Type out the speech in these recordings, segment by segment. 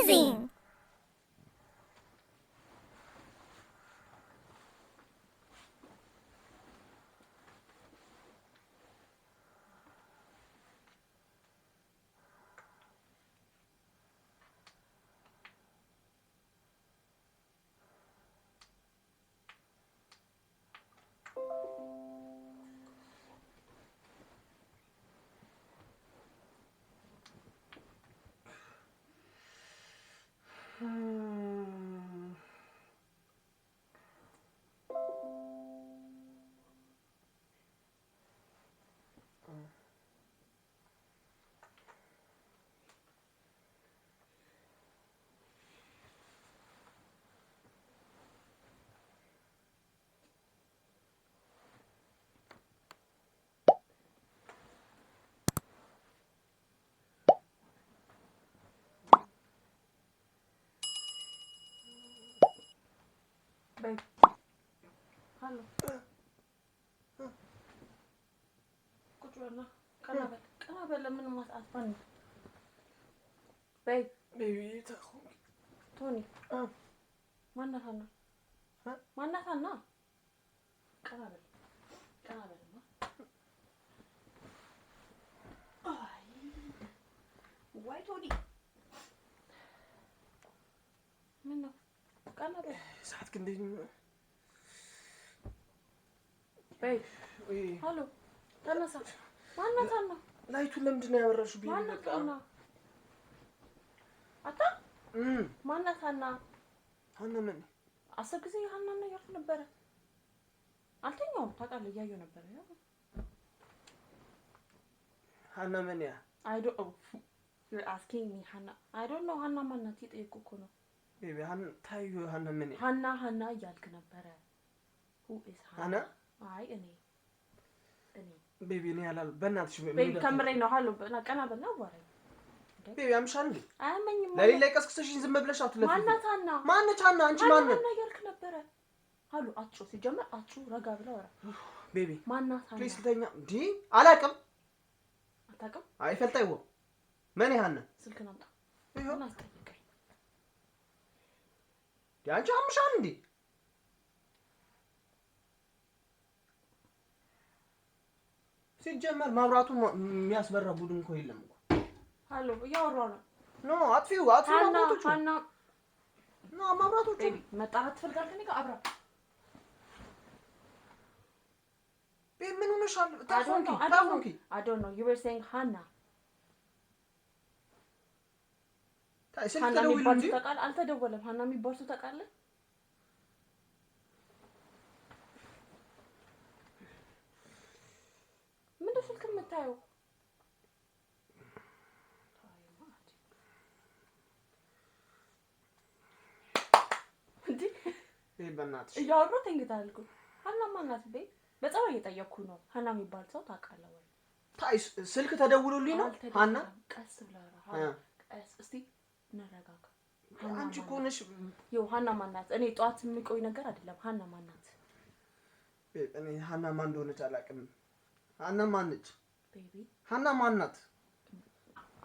amazing! Babe. Hello. Kuch wala. Kana bela min mas aspan. Babe. Baby, tahu. Tony. Mana sana? Mana sana? Kana bela ma. Ay. Why Tony? Mana? Kana bela. Saat kendini. Babe. Hello. Kana sa? Mana sana? Laitu lemdina yawarashu baby. Mana sana? Ata? Mana sana? Hanna ምን አስር ጊዜ ሀናና ያልኩ ነበር አልተኛውም ታውቃለህ እያየሁ ነበር ሀና ምን ያ I don't know you're asking me Hannah I don't know ሀና ማናት ይጠይቁ እኮ ነው ቤቢ ታዩ ሀና ምን ያ ሀና እያልክ ነበር who is ሀና አይ እኔ ቤቢ እኔ ያላል በእናትሽ ቤቢ ከምሬ ነው ሃሎ ቀና በልና ወራይ ቤቢ አምሻል እንዴ አያመኝም ለሌላ ቀስቅሰሽኝ ዝም ብለሽ አትለፊ ማነች ሀና አንቺ ማነች ሀና እያልክ ነበር ሃሎ አጩ ሲጀመር አጩ ረጋ ብለው ወራ ቤቢ ማናት ሀና ፕሊስ ልተኛ እንዴ አላቅም አታውቅም አይፈልጣይው ማን ሀና ስልክ ናምጣ ይሄው አስጠይቀኝ ያንቺ አምሻል እንዴ ሲጀመር ማብራቱ የሚያስበራ ቡድን እኮ የለም እኮ ሃሎ ያወራው ነው ኖ አጥፊው ማብራቶቹ ሀና ኖ ማብራቶቹ መጣራት ትፈልጋለህ እኔ ጋር አብራ ምን ሆነሻል ታፎንኪ I don't know you were saying Hannah ስልክ ደውል እንጂ ታውቃለህ አልተደወለም ሀና የሚባል ሰው ታውቃለህ ምንድን ስልክ የምታየው በእናትሽ እያወራሁ ተኝተሃል እኮ ሀና ማናት ቤ በጸባይ እየጠየኩ ነው ሀና የሚባል ሰው ታውቃለህ ወይ ታይስ ስልክ ተደውሎልኝ ነው ሀና ቀስ ብለህ ቀስ እስቲ ነረጋጋ አንቺ እኮ ነሽ ይኸው ሀና ማናት እኔ ጠዋት የሚቆይ ነገር አይደለም ሀና ማናት እኔ ሀና ማን እንደሆነች አላውቅም ሀና ማነች ቤቢ ሀና ማናት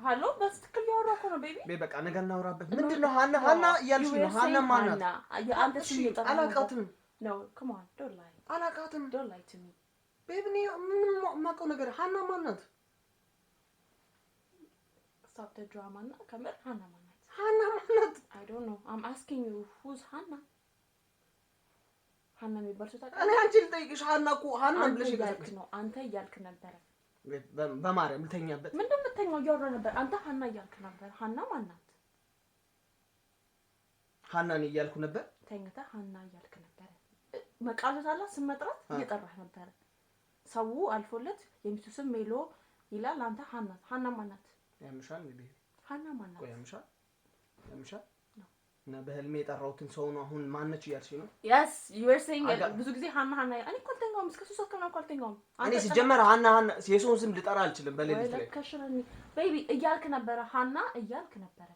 ሃሎ በስትክክል ያወራሁ እኮ ነው ቤቢ በቃ ነገ እናውራበት ምንድነው ሀና እያልሽ ነው ሀና ማናት አንተ ሲጠራ አላውቃትም no come on don't lie አላውቃትም don't lie to me ቤቢ ምን ማውቀው ነገር ሀና ማናት stop the drama እና ከምር ሀና ማናት I don't know I'm asking you who's Hannah ሀና የሚባል ሰው ታውቃለህ እኔ አንቺ ልጠይቅሽ ሀና እኮ ሀና ብለሽ እያልክ ነው አንተ እያልክ ነበር በማርያም ልተኛበት ምንድን ነው የምትተኛው እያወራህ ነበር አንተ ሀና እያልክ ነበር ሀና ማናት ሀናን እያልኩ ነበር ተኝተህ ሀና እያልክ ነበር መቃዘት አላ ስም መጥራት እየጠራህ ነበር ሰው አልፎለት የሚስቱ ስም ሜሎ ይላል አንተ ሀና ማናት ያምሻል እንዴ ሀና ማናት ቆይ ያምሻል እና በህልሜ የጠራሁትን ሰው ነው አሁን ማነች እያልሽ ነው yes you were saying ብዙ ጊዜ ሀና እኔ እኮ አልተኛውም እስከ 3 ሰዓት ከምናምን እኮ አልተኛውም እኔ ሲጀመር ሀና የሰውን ስም ልጠራ አልችልም በሌሊት ላይ ከሽረኒ ቤቢ እያልክ ነበር ሀና እያልክ ነበር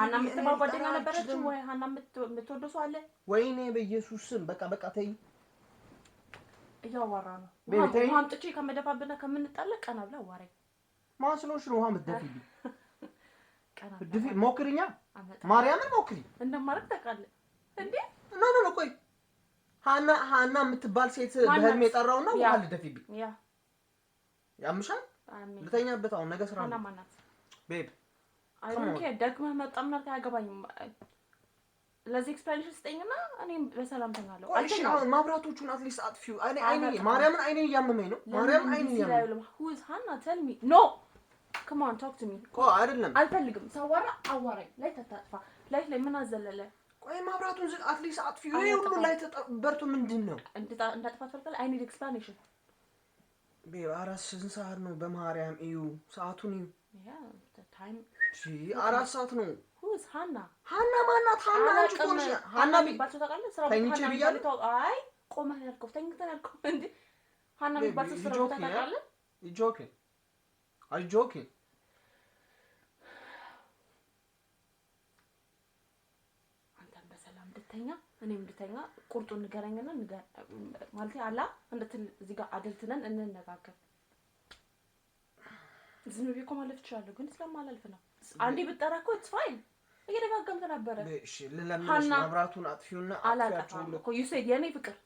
ሀና የምትባል ጓደኛ ነበረች ወይ ሀና የምትወደው ሰው አለ ወይኔ በኢየሱስ ስም በቃ ተይ እያወራ ነው ውሃም ጥቼ ከመደፋብና ከምንጣለ ቀና ብላ አዋራኝ ማስሎሽ ነው ውሃ የምትደፊልኝ ቀና ድፊ ሞክሪኛ ማርያምን ሞክሪ እንደማረግ ታውቃለህ እንዴ? ኖ ቆይ ሃና የምትባል ሴት በህልሜ የጠራውና ውሃ ልደፊብኝ ያምሻል። ልተኛበት አሁን ነገ ስራ ነው። ሃና ማናት? ቤብ አይ ዶንት ኬር ደግመህ መጣም ነገር አያገባኝም። ለዚህ ኤክስፕላኔሽን ስጠኝና እኔም በሰላም ተኛለሁ። አሁን ማብራቶቹን አትሊስት አጥፊው። አይኔ ማርያምን አይኔ እያመመኝ ነው። ማርያምን አይኔ እያመመኝ ነው። who is Hannah tell me no come on talk to me አይደለም አልፈልግም። ሰዋራ አዋራኝ ላይ ተታጥፋ ላይ ምን አዘለለ? ቆይ ማብራቱን አትሊስት አጥፊው። ይሄ ሁሉ ላይ ተበርቱ ምንድነው? እንዳጥፋት ፈልፈል I need explanation ቤብ አራት ስንት ሰዓት ነው? በማርያም እዩ ሰዓቱን እዩ። the time አራት ሰዓት ነው። who is Hannah? ሃና ማናት? ሃና አንቺ ቆንጆ ሃና ቢባል ታውቃለህ? ስራ ተኝቼ ብያለሁ። አይ ቆመህ ያልከው ተኝተህ ያልከው እንዴ? ሃና ቢባል ስራ ታውቃለህ? you joking? are you joking? አንተም በሰላም እንድተኛ እኔም እንድተኛ ቁርጡን ንገረኝና ማለት አላ እንድትል እዚህ ጋር አድልትነን እንነጋገር። ዝም ብዬ እኮ ማለፍ እችላለሁ ግን ስለማላልፍ ነው። አንዴ ብጠራ እኮ it's fine እየደጋገምኩ ነበረ። እሺ ለለምንሽ ማብራቱን አጥፊውና አጥፊያችሁ እኮ you said የኔ ፍቅር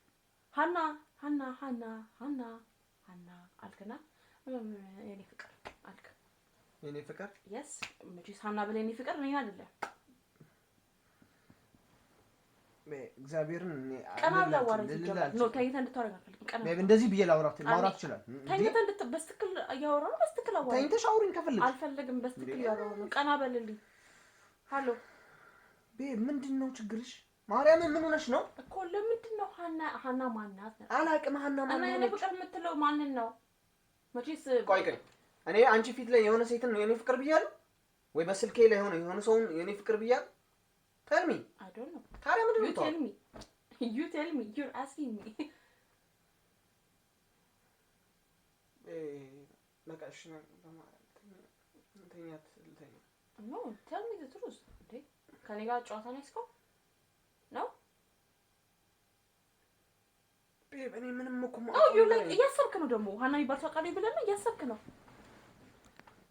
ሃና አልከና የኔ ፍቅር አልከ የኔ ፍቅር yes መቼስ ሃና ብለህ የኔ ፍቅር ነኝ አይደለ? እግዚአብሔርን እኔ ቀናላ ወራጅ ይጀምራል ነው ታይታ እንድታወራ አልፈልግም። ቀናላ እንደዚህ ብዬ ማውራት ይችላል። ታይታ በስትክል እያወራሁ ነው። በስትክል አወራ ታይታ ሻውሪን ከፈልክ አልፈልግም። በስትክል እያወራሁ ነው። ቀና በልልኝ። ሃሎ ምንድነው ችግርሽ? ማርያምን ምን ሆነሽ ነው እኮ? ለምንድነው ሃና ማናት? አላቅም። ሃና ማናት? እና የኔ ፍቅር የምትለው ማንን ነው? መቼስ ቆይ እኔ አንቺ ፊት ላይ የሆነ ሴትን ነው የኔ ፍቅር ብያለሁ ወይ በስልኬ ላይ የሆነ ሰውን የኔ ፍቅር ብያለሁ? tell me I don't know ታዲያ ምንድነው? you tell me you're asking me ለቃሽ ነው no tell me the truth እንዴ ከኔ ጋር ጨዋታ ነው እስኮ ነው እኔ ምንም እኮ you like እያሰብክ ነው ደግሞ ሃና የሚባል ሰው ቃል ይብለና እያሰብክ ነው።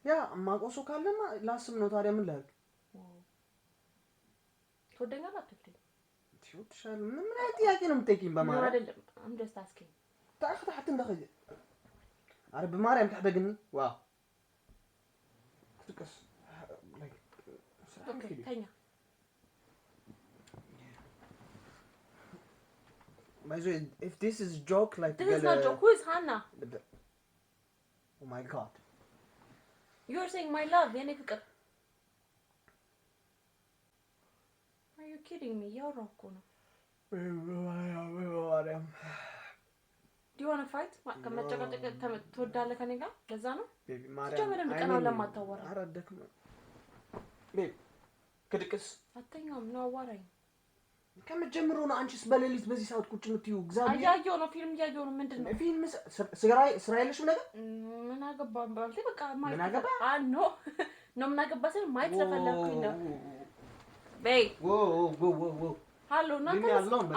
ያ ማቆሶ ካለና ላስብ ነው። ታዲያ ምን ላድርግ? ትወደኛለህ አትወደኝ? ትወድሻል? ምን አይነት ጥያቄ ነው የምትጠይቂኝ? በማርያም አይደለም I'm just asking ታህት እንደኸ አረ በማርያም ታደግኝ ዋው ትቀስ ኦኬ ተኛ by the way if this is joke like this is not joke. Who is Hannah? oh my god you are saying my love የኔ ፍቅር are you kidding me? ያወራሁ እኮ ነው። ማርያም do you want to fight? ከመጨቃጨቅ ትወዳለህ ከኔ ጋር? ለዛ ነው ቤቢ ማርያም ጀመረን ለማታወራ አረደክም ቤቢ ከድቅስ አተኛም ነው አዋራኝ ከመጀመሩ ነው። አንቺስ በሌሊት በዚህ ሰዓት ቁጭ የምትይው? እግዚአብሔር አያየው ነው ፊልም እያየው ነው። ምንድነው ፊልም? ስራ የለሽም ነገር? ምን አገባ ማለት በቃ ምን አገባ? ነው ምን አገባ ሲል ማየት ስለፈለኩኝ ነው። በይ ወ ሃሎ ናንተ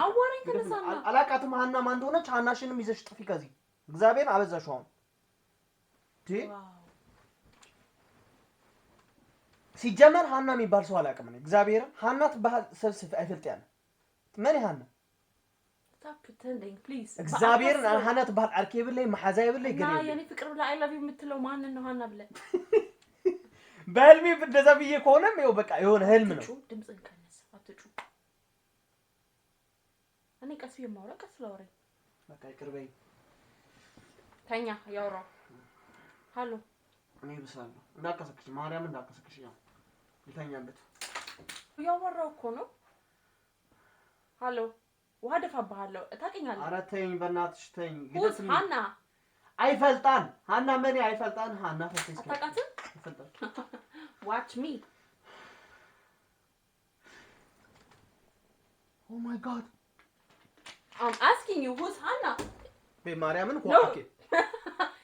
አዋራኝ ተነሳና አላቃትም። ሃና ማን እንደሆነች ሃናሽንም ይዘሽ ጥፊ ከዚህ እግዚአብሔር አበዛሽው። አሁን ሲጀመር ሃና የሚባል ሰው አላውቅም ነው። እግዚአብሔር ሃና ትባል ሰብስብ አይፈልጥ ያለ ማን ሃና stop pretending please እግዚአብሔር ሃና ትባል አርኬብ ላይ መሐዛይ ላይ ገሬ ና የኔ ፍቅር ብላ I love you የምትለው ማን ነው? ሃና ብለ በህልሜ እንደዛ ብዬ ከሆነም ይኸው በቃ የሆነ ህልም ነው። ድምጽን ቀነስ አትጩ። እኔ ቀስ የማወራ ቀስ ላወራኝ በቃ ይቅርበኝ። ተኛ ያወራው ሃሎ እኔ ብሳለሁ እንዳቀሰቅሽ ማርያም እንዳቀሰቅሽ ያው ይተኛበት ያወራው እኮ ነው። ሃሎ ውሃ ደፋብሃለሁ ታውቂኛለህ? ኧረ ተይኝ በእናትሽ ተይኝ። ግደስ ሃና አይፈልጣን ሃና ምን አይፈልጣን ሃና ፈተሽ አታውቃትም? አይፈልጣን watch me oh my god I'm asking you who's Hannah? በማርያምን ኦኬ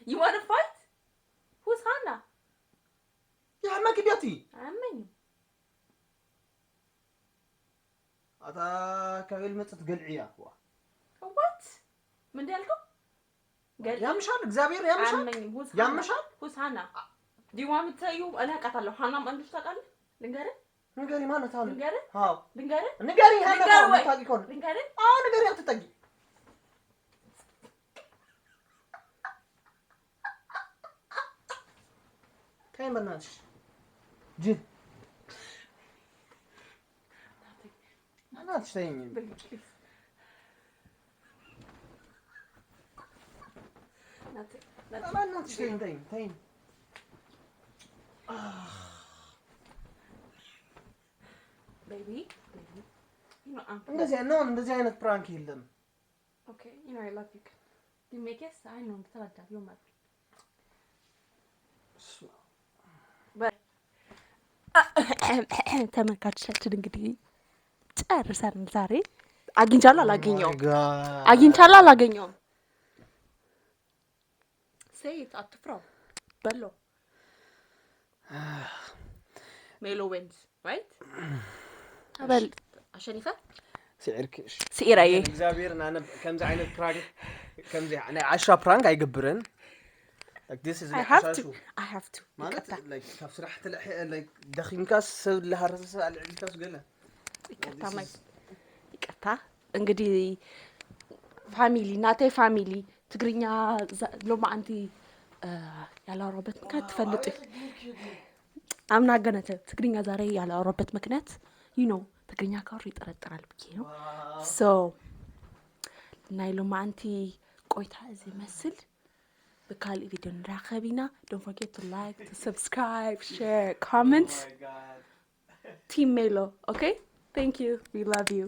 you want to fight? who's Hannah? ያ ማግቢያቲ አመኝ አታ ከብል መጥት ገልዕያ what ምን ያልከው? ያምሻል እግዚአብሔር ያምሻል ያምሻል who's Hannah? do you want me to tell you? እኔ አውቃታለሁ ሃና ማንዱስ ታውቃለህ? ልንገርህ ንገሪኝ ማለት አሁን ልንገርህ? አዎ ልንገርህ? ንገሪኝ ሀና ልንገርህ ታውቂ ከሆነ ልንገርህ? አዎ ንገሪኝ አትጠጊ ተይኝ በእናትሽ ጅል በእናትሽ ተይኝ በእናትሽ ተይኝ እንደዚህ አይነት ፕራንክ የለም። Okay, you know I love you. You make it I know ተረዳው ይማር ተመልካቾቻችን እንግዲህ ጨርሰናል። ዛሬ አግኝቻለሁ አላገኘውም ሴት አትፍራው በሎ ሜሎ ዊንስ ራይት አበል አሸኒፈ سئرة إيه إخبار أنا كم زي عينة برانك كم زي أنا 10 برانك أيقبرن like this is I have to ما قلت like كيف راح تلاقي like دخين كاس لها رأس على الكاس قلنا ይቅርታ እንግዲህ ፋሚሊ ናቴ ፋሚሊ ትግርኛ ሎማ አንቲ ያላወራበት ምክንያት ትፈልጥ አምና ገነተ ትግርኛ ዛሬ ያላወራበት ምክንያት you know ትግርኛ ካወሩ ይጠረጥራል ብዬ ነው so ናይ ሎማ አንቲ ቆይታ እዚህ መስል በካል ቪዲዮ እንራኸቢና don't forget to like to subscribe share comment team Melo okay thank you we love you